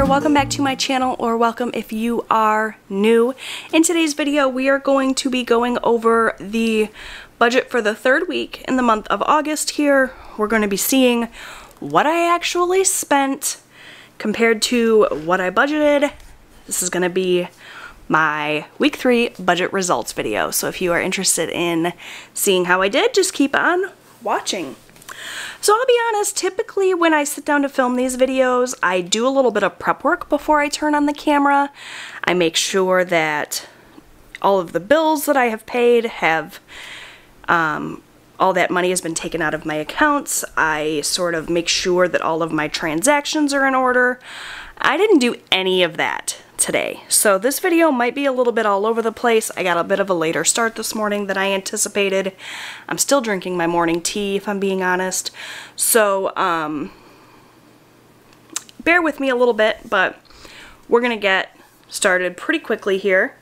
welcome back to my channel, or welcome if you are new. In today's video we are going to be going over the budget for the third week in the month of August here. We're going to be seeing what I actually spent compared to what I budgeted. This is going to be my week 3 budget results video, so if you are interested in seeing how I did, just keep on watching. So I'll be honest, typically when I sit down to film these videos, I do a little bit of prep work before I turn on the camera. I make sure that all of the bills that I have paid have, all that money has been taken out of my accounts. I sort of make sure that all of my transactions are in order. I didn't do any of that today, so this video might be a little bit all over the place. I got a bit of a later start this morning than I anticipated. I'm still drinking my morning tea, if I'm being honest, so bear with me a little bit, but we're gonna get started pretty quickly here.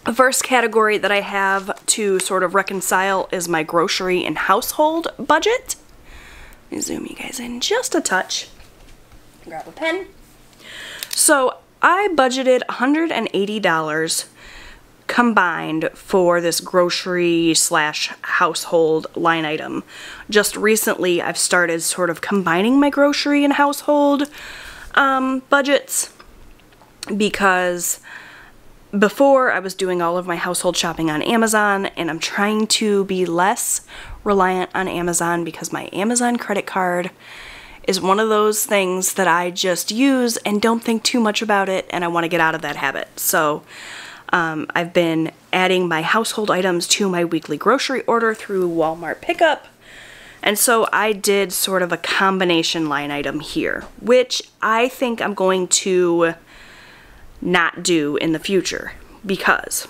The first category that I have to sort of reconcile is my grocery and household budget. Let me zoom you guys in just a touch. Grab a pen. So I budgeted $180 combined for this grocery slash household line item. Just recently I've started sort of combining my grocery and household budgets, because before I was doing all of my household shopping on Amazon, and I'm trying to be less reliant on Amazon because my Amazon credit card is one of those things that I just use and don't think too much about it, and I want to get out of that habit. So I've been adding my household items to my weekly grocery order through Walmart pickup, and so I did sort of a combination line item here, which I think I'm going to not do in the future, because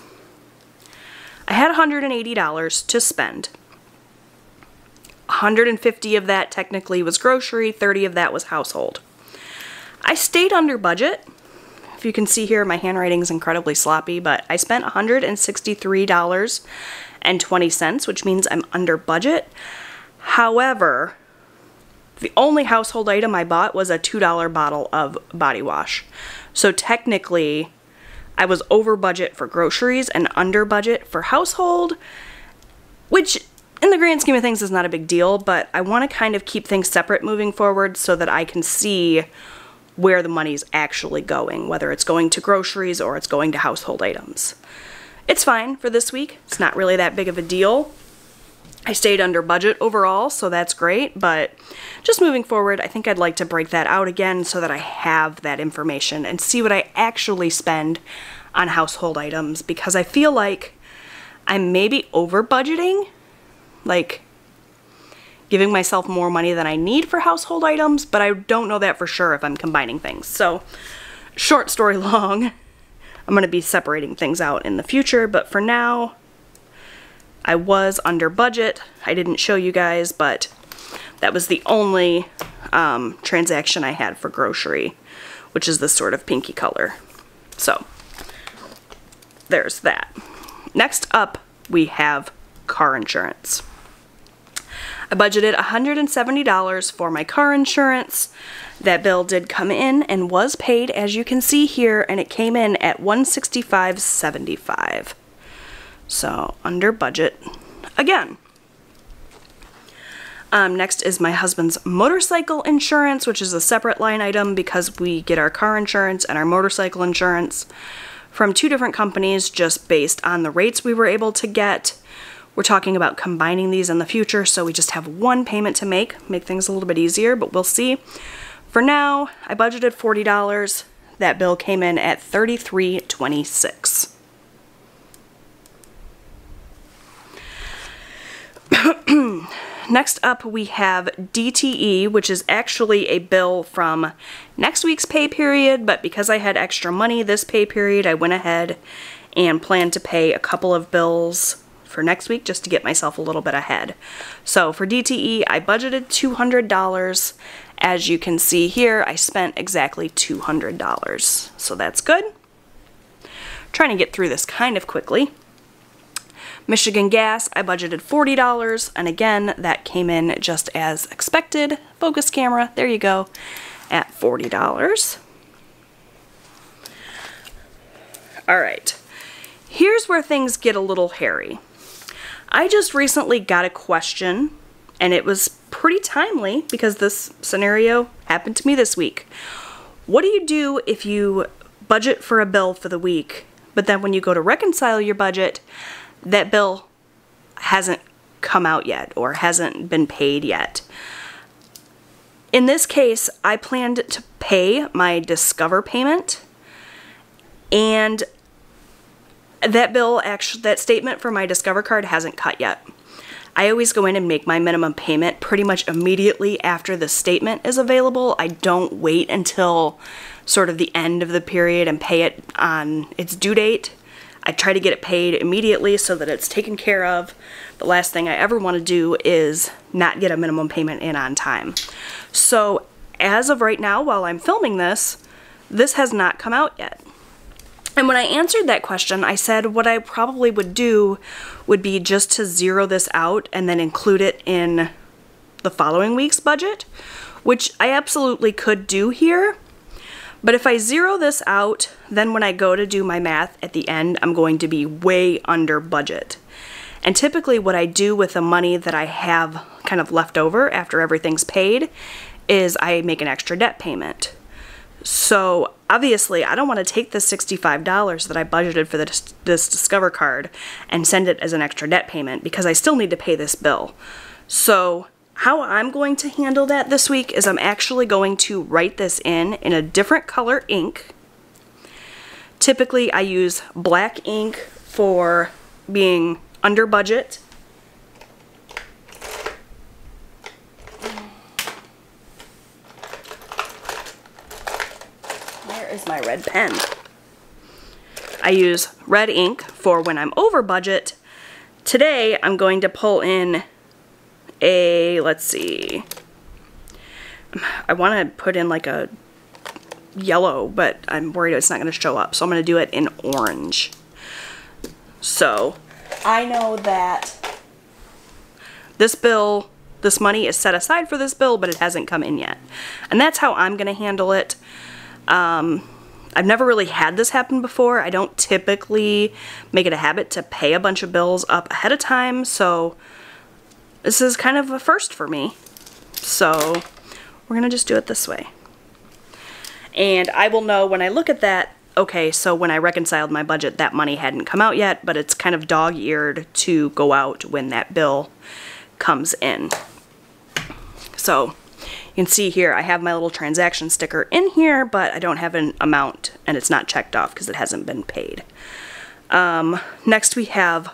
I had $180 to spend. 150 of that technically was grocery, 30 of that was household. I stayed under budget. If you can see here, my handwriting is incredibly sloppy, but I spent $163.20, which means I'm under budget. However, the only household item I bought was a $2 bottle of body wash. So technically, I was over budget for groceries and under budget for household, which in the grand scheme of things is not a big deal, but I want to kind of keep things separate moving forward so that I can see where the money's actually going, whether it's going to groceries or it's going to household items. It's fine for this week. It's not really that big of a deal. I stayed under budget overall, so that's great, but just moving forward, I think I'd like to break that out again so that I have that information and see what I actually spend on household items, because I feel like I'm maybe over budgeting, like giving myself more money than I need for household items, but I don't know that for sure if I'm combining things. So, short story long, I'm going to be separating things out in the future, but for now, I was under budget. I didn't show you guys, but that was the only transaction I had for grocery, which is this sort of pinky color. So, there's that. Next up, we have car insurance. I budgeted $170 for my car insurance. That bill did come in and was paid, as you can see here, and it came in at $165.75. So, under budget again. Next is my husband's motorcycle insurance, which is a separate line item because we get our car insurance and our motorcycle insurance from 2 different companies just based on the rates we were able to get. We're talking about combining these in the future, so we just have one payment to make things a little bit easier, but we'll see. For now, I budgeted $40. That bill came in at $33.26. Next up, we have DTE, which is actually a bill from next week's pay period, but because I had extra money this pay period, I went ahead and planned to pay a couple of bills for next week just to get myself a little bit ahead. So for DTE, I budgeted $200. As you can see here, I spent exactly $200. So that's good. Trying to get through this kind of quickly. Michigan gas, I budgeted $40, and again, that came in just as expected. Focus camera, there you go. at $40. All right, here's where things get a little hairy. I just recently got a question, and it was pretty timely because this scenario happened to me this week. What do you do if you budget for a bill for the week, but then when you go to reconcile your budget, that bill hasn't come out yet or hasn't been paid yet? In this case, I planned to pay my Discover payment, and that statement for my Discover card hasn't cut yet. I always go in and make my minimum payment pretty much immediately after the statement is available. I don't wait until sort of the end of the period and pay it on its due date. I try to get it paid immediately so that it's taken care of. The last thing I ever want to do is not get a minimum payment in on time. So as of right now, while I'm filming this, this has not come out yet. And when I answered that question, I said what I probably would do would be just to zero this out and then include it in the following week's budget, which I absolutely could do here. But if I zero this out, then when I go to do my math at the end, I'm going to be way under budget. And typically what I do with the money that I have kind of left over after everything's paid is I make an extra debt payment. So obviously I don't want to take the $65 that I budgeted for this Discover card and send it as an extra debt payment because I still need to pay this bill. So how I'm going to handle that this week is I'm actually going to write this in a different color ink. Typically I use black ink for being under budget. Where is my red pen? I use red ink for when I'm over budget. Today I'm going to pull in a, let's see, I want to put in like a yellow, but I'm worried it's not going to show up, so I'm going to do it in orange. So I know that this money is set aside for this bill, but it hasn't come in yet. And that's how I'm going to handle it. I've never really had this happen before. I don't typically make it a habit to pay a bunch of bills up ahead of time, so this is kind of a first for me. So we're going to just do it this way. And I will know when I look at that, okay, so when I reconciled my budget, that money hadn't come out yet, but it's kind of dog-eared to go out when that bill comes in. So you can see here I have my little transaction sticker in here, but I don't have an amount, and it's not checked off because it hasn't been paid. Next we have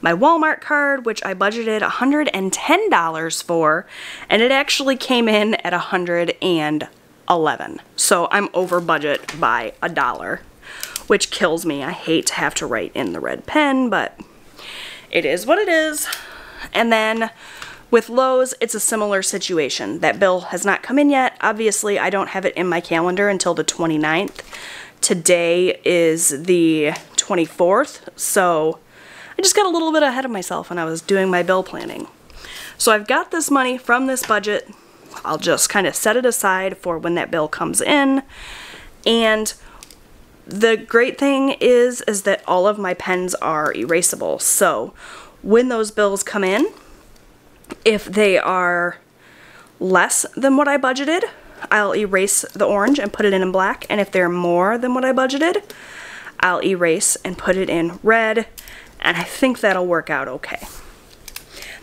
my Walmart card, which I budgeted $110 for, and it actually came in at $111. So I'm over budget by $1, which kills me. I hate to have to write in the red pen, but it is what it is. And then with Lowe's, it's a similar situation. That bill has not come in yet. Obviously, I don't have it in my calendar until the 29th. Today is the 24th, so I just got a little bit ahead of myself when I was doing my bill planning. So I've got this money from this budget. I'll just kind of set it aside for when that bill comes in. And the great thing is that all of my pens are erasable. So when those bills come in, if they are less than what I budgeted, I'll erase the orange and put it in black. And if they're more than what I budgeted, I'll erase and put it in red. And I think that'll work out okay.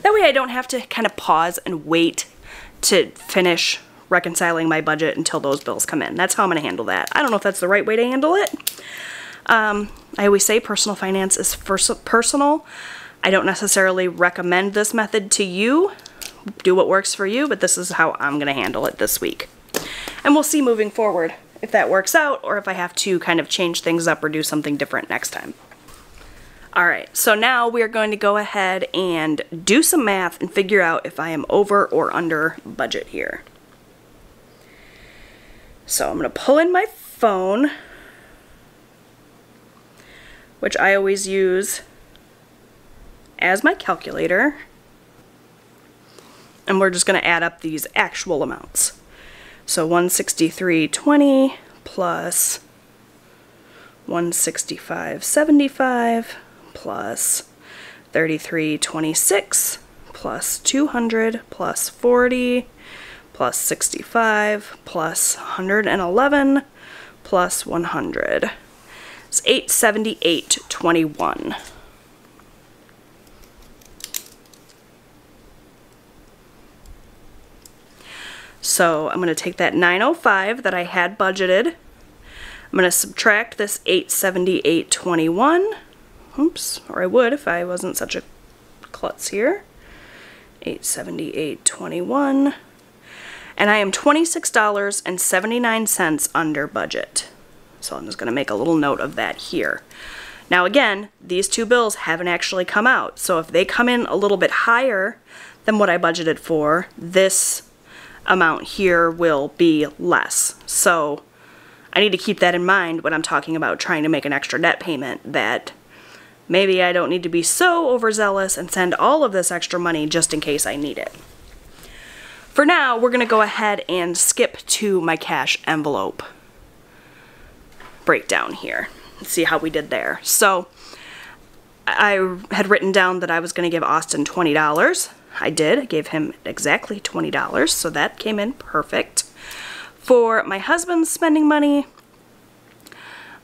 That way I don't have to kind of pause and wait to finish reconciling my budget until those bills come in. That's how I'm going to handle that. I don't know if that's the right way to handle it. I always say personal finance is personal. I don't necessarily recommend this method to you. Do what works for you, but this is how I'm going to handle it this week. And we'll see moving forward if that works out or if I have to kind of change things up or do something different next time. Alright, so now we are going to go ahead and do some math and figure out if I am over or under budget here. So I'm going to pull in my phone, which I always use as my calculator, and we're just going to add up these actual amounts. So 163.20 plus 165.75 plus 33.26 plus 200 plus 40 plus 65 plus 111 plus 100. It's 878.21. So I'm going to take that 905 that I had budgeted. I'm going to subtract this 878.21. Oops, or I would if I wasn't such a klutz here. 878.21. And I am $26.79 under budget. So I'm just going to make a little note of that here. Now again, these two bills haven't actually come out. So if they come in a little bit higher than what I budgeted for, this amount here will be less. So I need to keep that in mind when I'm talking about trying to make an extra debt payment, that maybe I don't need to be so overzealous and send all of this extra money just in case I need it. For now, we're going to go ahead and skip to my cash envelope breakdown here and see how we did there. So I had written down that I was going to give Austin $20. I did. I gave him exactly $20, so that came in perfect. For my husband's spending money,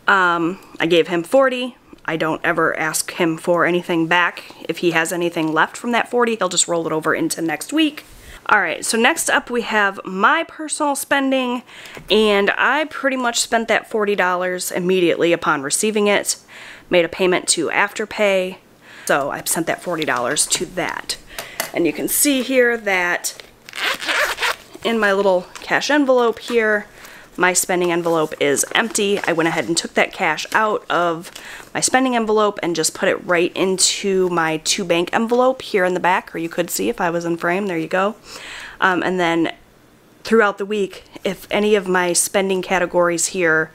I gave him $40. I don't ever ask him for anything back. If he has anything left from that $40, he'll just roll it over into next week. Alright, so next up we have my personal spending, and I pretty much spent that $40 immediately upon receiving it. Made a payment to Afterpay, so I sent that $40 to that. And you can see here that in my little cash envelope here, my spending envelope is empty. I went ahead and took that cash out of my spending envelope and just put it right into my to-bank envelope here in the back, or you could see if I was in frame, there you go. And then throughout the week, if any of my spending categories here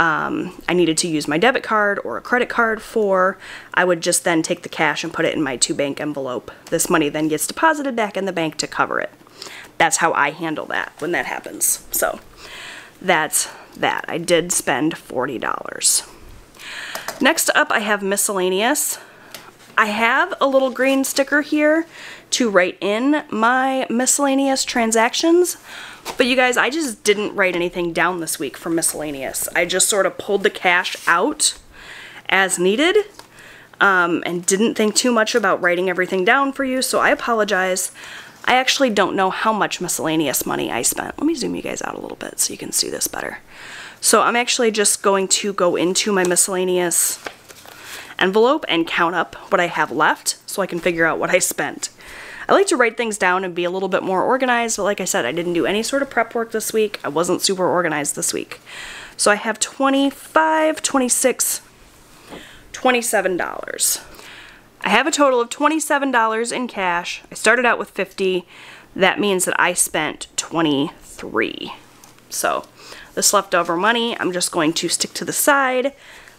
I needed to use my debit card or a credit card for, I would just then take the cash and put it in my to-bank envelope. This money then gets deposited back in the bank to cover it. That's how I handle that when that happens. So that's that. I did spend $40. Next up, I have miscellaneous. I have a little green sticker here to write in my miscellaneous transactions, but you guys, I just didn't write anything down this week for miscellaneous. I just sort of pulled the cash out as needed and didn't think too much about writing everything down for you, so I apologize. I actually don't know how much miscellaneous money I spent. Let me zoom you guys out a little bit so you can see this better. So I'm actually just going to go into my miscellaneous envelope and count up what I have left so I can figure out what I spent. I like to write things down and be a little bit more organized, but like I said, I didn't do any sort of prep work this week. I wasn't super organized this week. So I have $25, $26, $27. I have a total of $27 in cash. I started out with $50. That means that I spent $23. So this leftover money, I'm just going to stick to the side.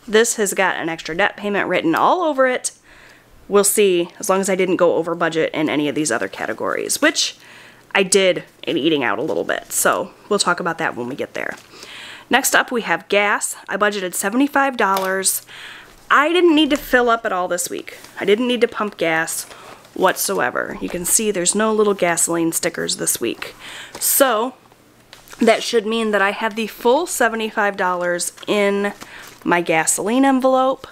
This has got an extra debt payment written all over it. We'll see, as long as I didn't go over budget in any of these other categories, which I did in eating out a little bit. So we'll talk about that when we get there. Next up, we have gas. I budgeted $75. I didn't need to fill up at all this week. I didn't need to pump gas whatsoever. You can see there's no little gasoline stickers this week. So that should mean that I have the full $75 in my gasoline envelope.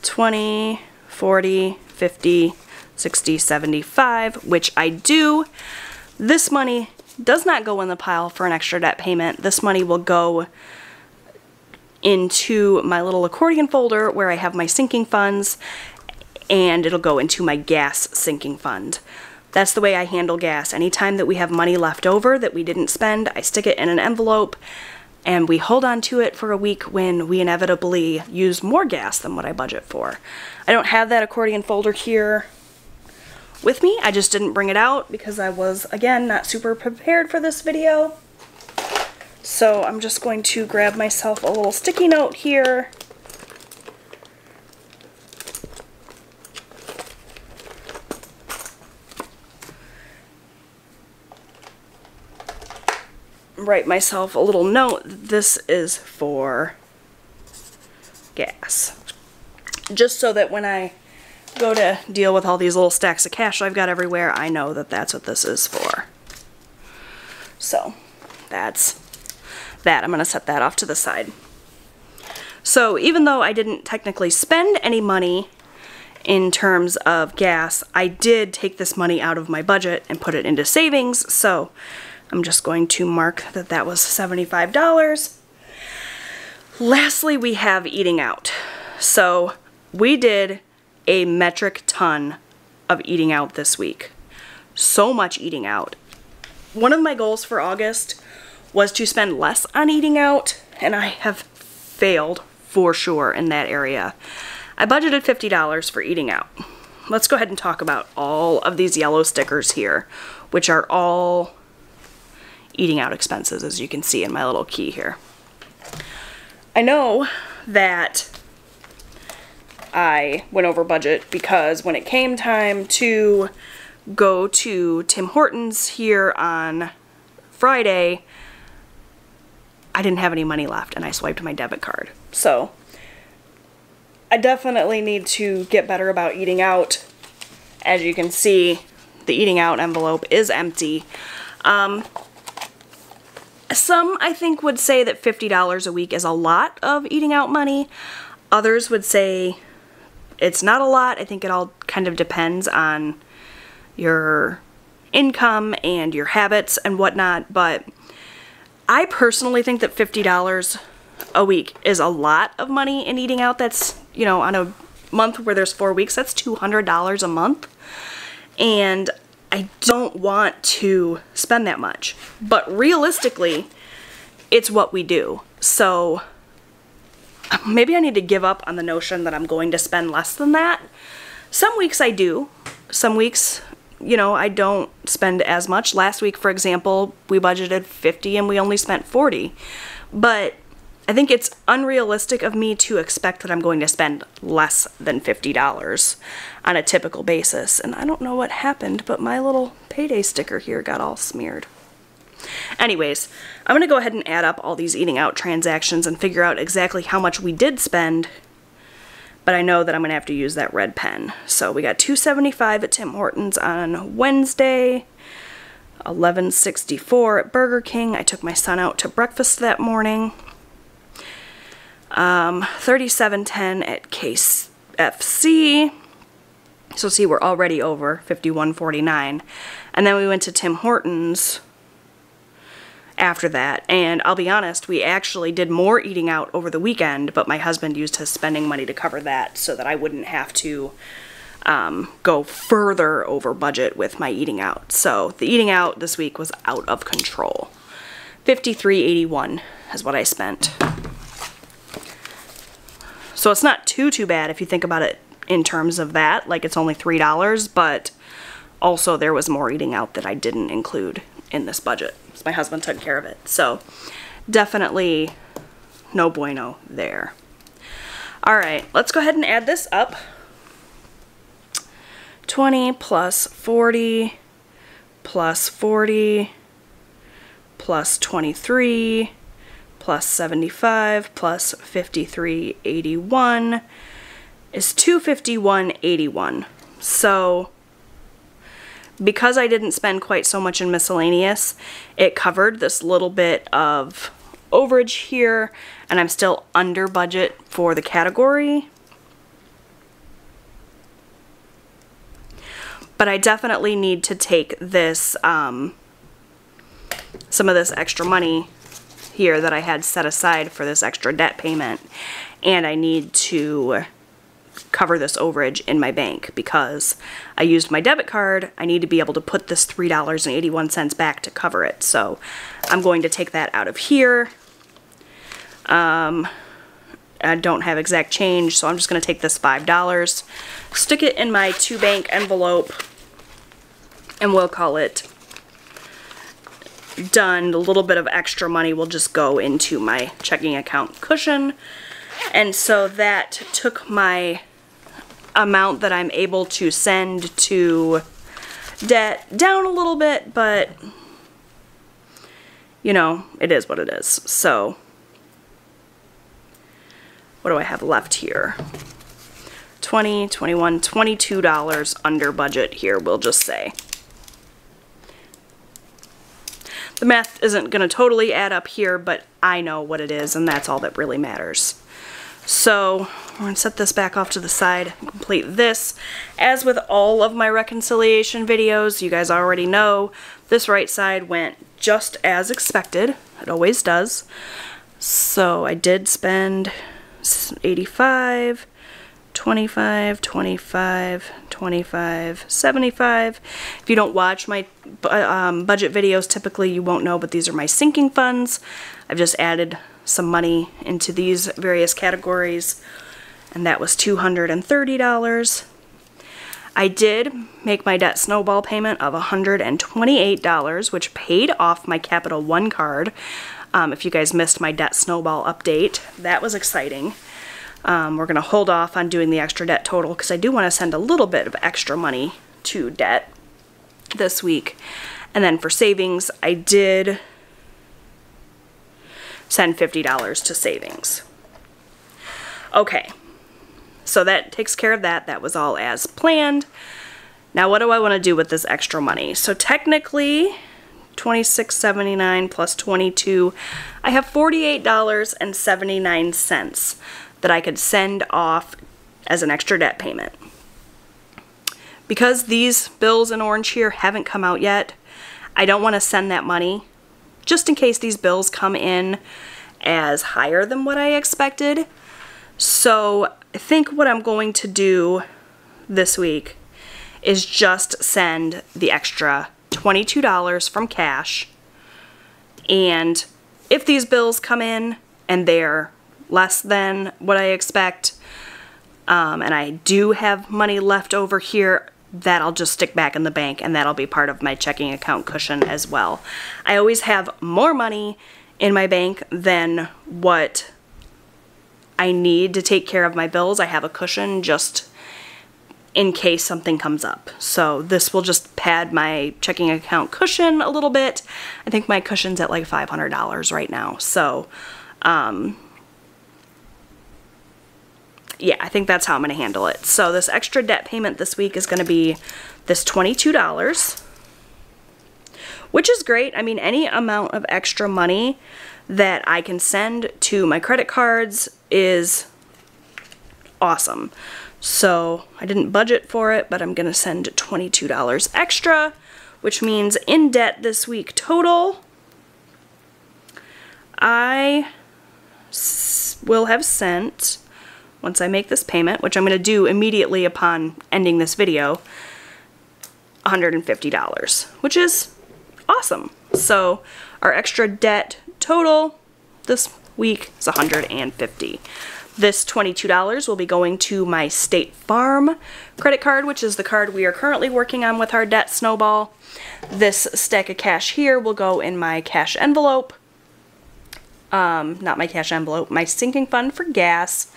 $20, $40, $50, $60, $75, which I do. This money does not go in the pile for an extra debt payment. This money will go into my little accordion folder where I have my sinking funds, and it'll go into my gas sinking fund. That's the way I handle gas. Anytime that we have money left over that we didn't spend, I stick it in an envelope and we hold on to it for a week when we inevitably use more gas than what I budget for. I don't have that accordion folder here with me. I just didn't bring it out because I was, again, not super prepared for this video. So I'm just going to grab myself a little sticky note here. write myself a little note. This is for gas. Just so that when I go to deal with all these little stacks of cash I've got everywhere, I know that that's what this is for. So that's that. I'm going to set that off to the side. So even though I didn't technically spend any money in terms of gas, I did take this money out of my budget and put it into savings. So I'm just going to mark that that was $75. Lastly, we have eating out. So we did a metric ton of eating out this week. So much eating out. One of my goals for August was to spend less on eating out, and I have failed for sure in that area. I budgeted $50 for eating out. Let's go ahead and talk about all of these yellow stickers here, which are all eating out expenses, as you can see in my little key here. I know that I went over budget because when it came time to go to Tim Hortons here on Friday, I didn't have any money left and I swiped my debit card. So I definitely need to get better about eating out. As you can see, the eating out envelope is empty. Some, I think, would say that $50 a week is a lot of eating out money. Others would say it's not a lot. I think it all kind of depends on your income and your habits and whatnot, but I personally think that $50 a week is a lot of money in eating out. That's, you know, on a month where there's 4 weeks, that's $200 a month. And I don't want to spend that much. But realistically, it's what we do. So maybe I need to give up on the notion that I'm going to spend less than that. Some weeks I do. Some weeks, you know, I don't spend as much. Last week, for example, we budgeted $50 and we only spent $40. But I think it's unrealistic of me to expect that I'm going to spend less than $50 on a typical basis. And I don't know what happened, but my little payday sticker here got all smeared. Anyways, I'm going to go ahead and add up all these eating out transactions and figure out exactly how much we did spend. But I know that I'm going to have to use that red pen. So we got $2.75 at Tim Hortons on Wednesday, $11.64 at Burger King. I took my son out to breakfast that morning. $37.10 at KFC. So see, we're already over $51.49. And then we went to Tim Hortons after that, and I'll be honest, we actually did more eating out over the weekend, but my husband used his spending money to cover that so that I wouldn't have to go further over budget with my eating out. So the eating out this week was out of control. $53.81 is what I spent. So it's not too bad if you think about it in terms of that, like it's only $3, but also there was more eating out that I didn't include in this budget. So my husband took care of it. So definitely no bueno there. All right, let's go ahead and add this up. 20 plus 40 plus 40 plus 23 plus 75 plus 53.81 is $251.81. So because I didn't spend quite so much in miscellaneous, it covered this little bit of overage here, and I'm still under budget for the category. But I definitely need to take this, some of this extra money here that I had set aside for this extra debt payment, and I need to cover this overage in my bank because I used my debit card. I need to be able to put this $3.81 back to cover it. So I'm going to take that out of here. I don't have exact change, so I'm just going to take this $5, stick it in my 2-bank envelope, and we'll call it done. A little bit of extra money will just go into my checking account cushion. And so that took my amount that I'm able to send to debt down a little bit, but you know, it is what it is. So, what do I have left here? $20, $21, $22 under budget here, we'll just say. The math isn't going to totally add up here, but I know what it is, and that's all that really matters. So, we're going to set this back off to the side and complete this. As with all of my reconciliation videos, you guys already know, this right side went just as expected. It always does. So, I did spend 85, 25, 25, 25, 75. If you don't watch my budget videos, typically you won't know, but these are my sinking funds. I've just added some money into these various categories, and that was $230. I did make my debt snowball payment of $128, which paid off my Capital One card. If you guys missed my debt snowball update, that was exciting. We're going to hold off on doing the extra debt total because I do want to send a little bit of extra money to debt this week. And then for savings, I did send $50 to savings. Okay, so that takes care of that. That was all as planned. Now what do I want to do with this extra money? So technically, $26.79 plus $22, I have $48.79 that I could send off as an extra debt payment. Because these bills in orange here haven't come out yet, I don't want to send that money just in case these bills come in as higher than what I expected. So I think what I'm going to do this week is just send the extra $22 from cash, and if these bills come in and they're less than what I expect, and I do have money left over here, that I'll just stick back in the bank, and that'll be part of my checking account cushion as well. I always have more money in my bank than what I need to take care of my bills. I have a cushion just in case something comes up. So this will just pad my checking account cushion a little bit. I think my cushion's at like $500 right now. So, yeah, I think that's how I'm going to handle it. So this extra debt payment this week is going to be this $22, which is great. I mean, any amount of extra money that I can send to my credit cards is awesome. So I didn't budget for it, but I'm going to send $22 extra, which means in debt this week total, I will have sent, once I make this payment, which I'm going to do immediately upon ending this video, $150, which is awesome. So our extra debt total this week is $150. This $22 will be going to my State Farm credit card, which is the card we are currently working on with our debt snowball. This stack of cash here will go in my cash envelope. Not my cash envelope, my sinking fund for gas.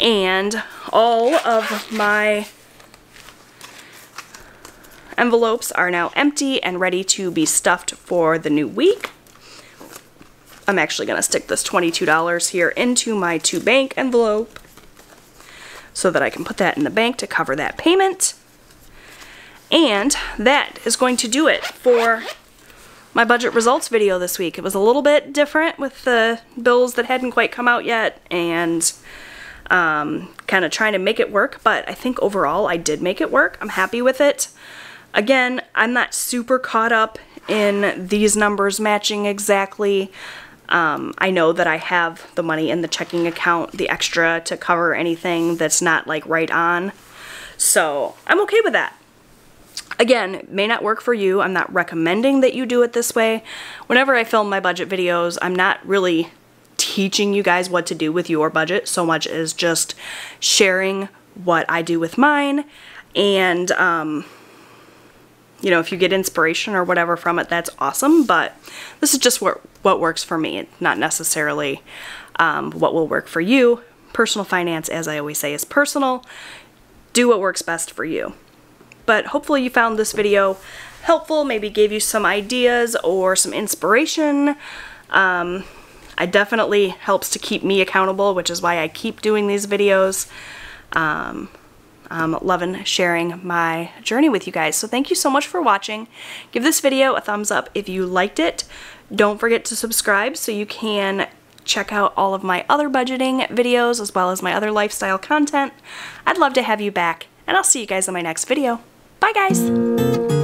And all of my envelopes are now empty and ready to be stuffed for the new week. I'm actually going to stick this $22 here into my to-bank envelope so that I can put that in the bank to cover that payment. And that is going to do it for my budget results video this week. It was a little bit different with the bills that hadn't quite come out yet, and kind of trying to make it work, but I think overall I did make it work. I'm happy with it. Again, I'm not super caught up in these numbers matching exactly. I know that I have the money in the checking account, the extra to cover anything that's not like right on. So I'm okay with that. Again, it may not work for you. I'm not recommending that you do it this way. Whenever I film my budget videos, I'm not really teaching you guys what to do with your budget so much as just sharing what I do with mine. And, you know, if you get inspiration or whatever from it, that's awesome. But this is just what works for me. It's not necessarily what will work for you. Personal finance, as I always say, is personal. Do what works best for you. But hopefully you found this video helpful, maybe gave you some ideas or some inspiration. It definitely helps to keep me accountable, which is why I keep doing these videos. I'm loving sharing my journey with you guys. So thank you so much for watching. Give this video a thumbs up if you liked it. Don't forget to subscribe so you can check out all of my other budgeting videos as well as my other lifestyle content. I'd love to have you back, and I'll see you guys in my next video. Bye guys!